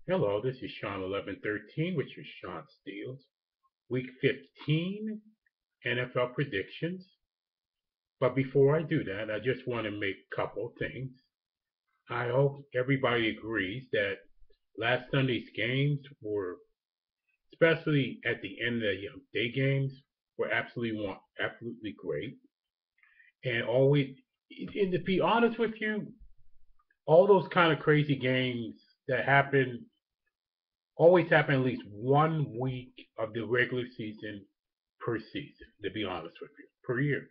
Hello, this is Shawn 1113 with your Shawn Steals. Week 15 NFL predictions. But before I do that, I just want to make a couple things. I hope everybody agrees that last Sunday's games were, especially at the end of the day games, were absolutely great. And always, and to be honest with you, all those kind of crazy games that happen always happen at least 1 week of the regular season per season, to be honest with you, per year.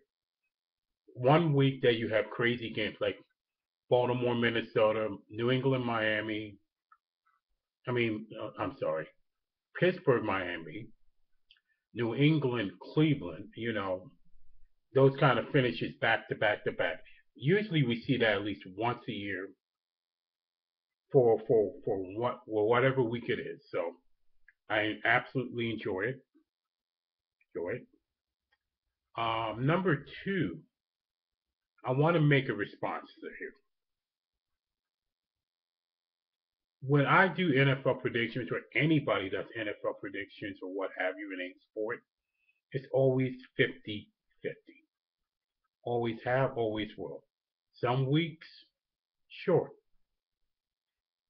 1 week that you have crazy games like Baltimore, Minnesota, New England, Miami. I'm sorry, Pittsburgh, Miami, New England, Cleveland. Those kind of finishes back to back to back. Usually we see that at least once a year for whatever week it is. So I absolutely enjoy it. Enjoy it. Number two, I want to make a response to here. When I do NFL predictions, or anybody does NFL predictions or what have you in any sport, it's always 50-50. Always have, always will. Some weeks, sure,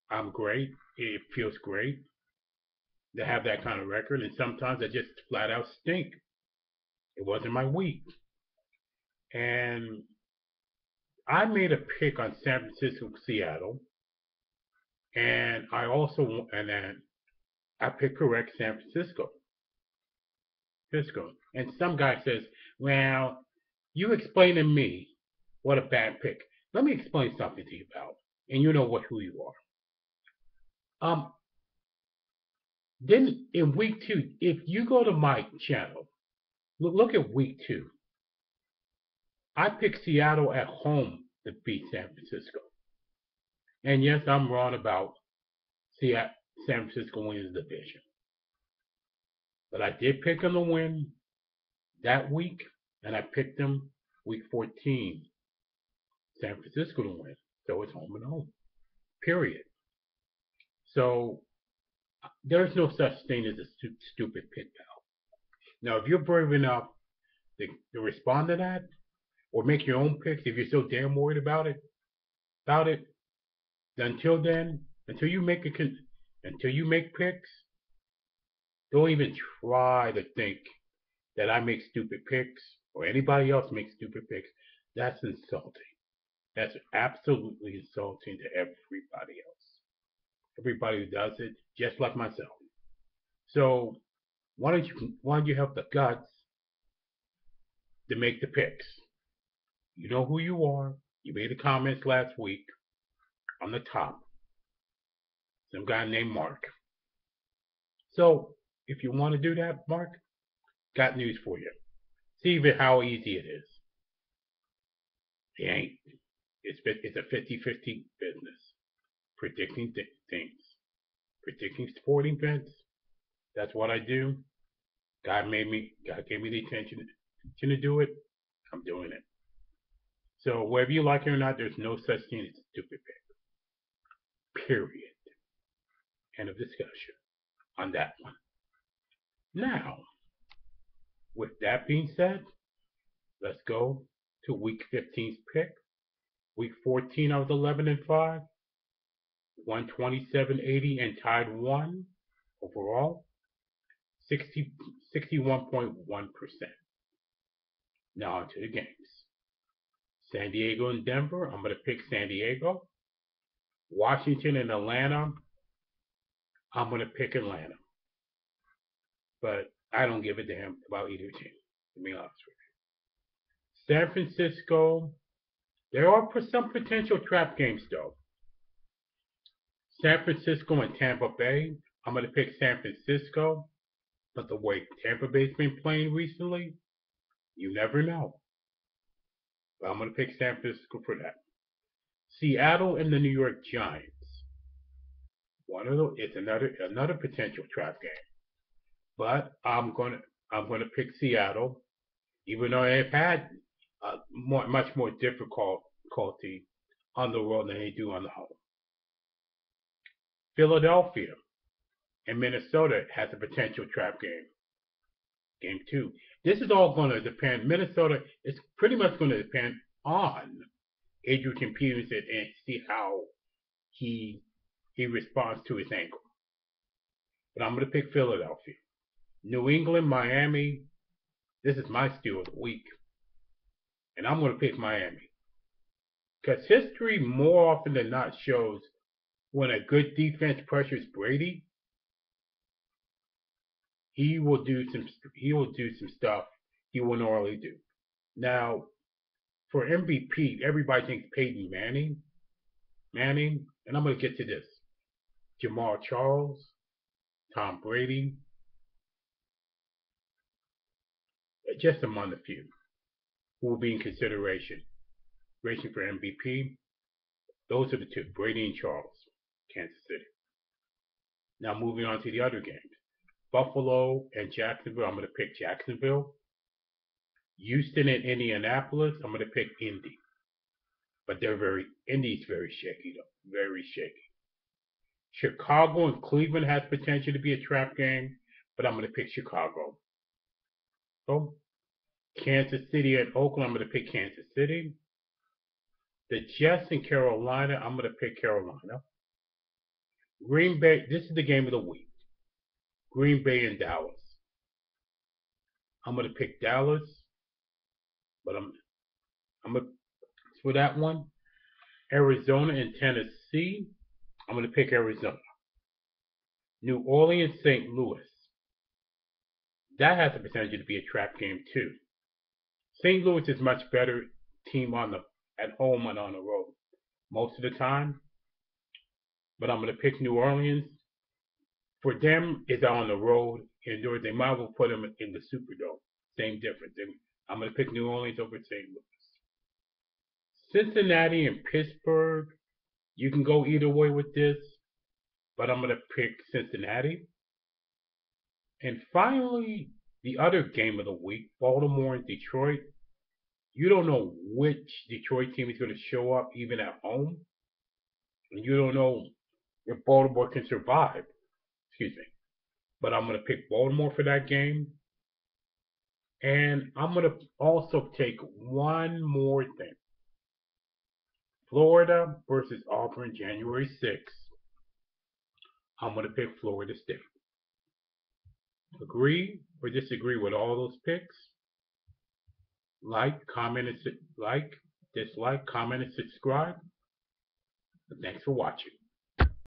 I'm great. It feels great to have that kind of record. And sometimes I just flat out stink. It wasn't my week. And I made a pick on San Francisco, Seattle. And then I picked correct San Francisco. And some guy says, well, you explain to me what a bad pick. Let me explain something to you about, and you know who you are. Then in week 2, if you go to my channel, look at week 2. I picked Seattle at home to beat San Francisco. And yes, I'm wrong about San Francisco winning the division. But I did pick them to win that week, and I picked them week 14, San Francisco to win. So it's home and home, period. So there's no such thing as a stupid pick, pal. Now, if you're brave enough to respond to that or make your own picks, if you're so damn worried about it, until then, until you make picks, don't even try to think that I make stupid picks or anybody else makes stupid picks. That's insulting. That's absolutely insulting to everybody else. Everybody who does it, just like myself. So why don't you have the guts to make the picks? You know who you are. You made the comments last week on the top. Some guy named Mark. So if you want to do that, Mark, got news for you. See how easy it is. It ain't. It's a 50-50 business. Predicting things. Predicting sporting events. That's what I do. God gave me the attention to do it. I'm doing it. So whether you like it or not, there's no such thing as a stupid pick. Period. End of discussion on that one. Now, with that being said, let's go to week 15's pick. Week 14, I was 11-5, 127.80, and tied 1 overall, 61.1%. Now on to the games. San Diego and Denver, I'm going to pick San Diego. Washington and Atlanta, I'm going to pick Atlanta. But I don't give a damn about either team, to be honest with you. San Francisco, there are some potential trap games, though. San Francisco and Tampa Bay, I'm going to pick San Francisco. But the way Tampa Bay's been playing recently, you never know. But I'm going to pick San Francisco for that. Seattle and the New York Giants. It's another potential trap game. But I'm going to pick Seattle, even though they've had much more difficulty on the road than they do on the home. Philadelphia and Minnesota has a potential trap game. Game 2. This is all going to depend. Minnesota is pretty much going to depend on Adrian Peterson and see how he responds to his ankle. But I'm going to pick Philadelphia. New England, Miami. This is my steal of the week. And I'm going to pick Miami. Because history more often than not shows when a good defense pressures Brady, he will do some stuff he will normally do. Now, for MVP, everybody thinks Peyton Manning, and I'm going to get to this. Jamal Charles, Tom Brady, just among the few who will be in consideration. Racing for MVP, those are the two, Brady and Charles, Kansas City. Now moving on to the other games. Buffalo and Jacksonville, I'm going to pick Jacksonville. Houston and Indianapolis, I'm going to pick Indy. But Indy's very shaky though, very shaky. Chicago and Cleveland has potential to be a trap game, but I'm going to pick Chicago. So, Kansas City and Oakland, I'm going to pick Kansas City. The Jets in Carolina, I'm going to pick Carolina. Green Bay, this is the game of the week. Green Bay and Dallas. I'm going to pick Dallas, but I'm going to, for that one, Arizona and Tennessee, I'm going to pick Arizona. New Orleans, St. Louis. That has the potential to be a trap game too. St. Louis is much better team at home and on the road most of the time. But I'm going to pick New Orleans. For them, it's on the road. Indoors, they might as well put them in the Superdome. Same difference. I'm going to pick New Orleans over St. Louis. Cincinnati and Pittsburgh, you can go either way with this, but I'm going to pick Cincinnati. And finally, the other game of the week, Baltimore and Detroit. You don't know which Detroit team is going to show up even at home. And you don't know if Baltimore can survive. Excuse me. But I'm going to pick Baltimore for that game. And I'm going to also take one more thing. Florida versus Auburn, January 6th. I'm going to pick Florida State. Agree or disagree with all those picks? Dislike, comment, and subscribe. Thanks for watching.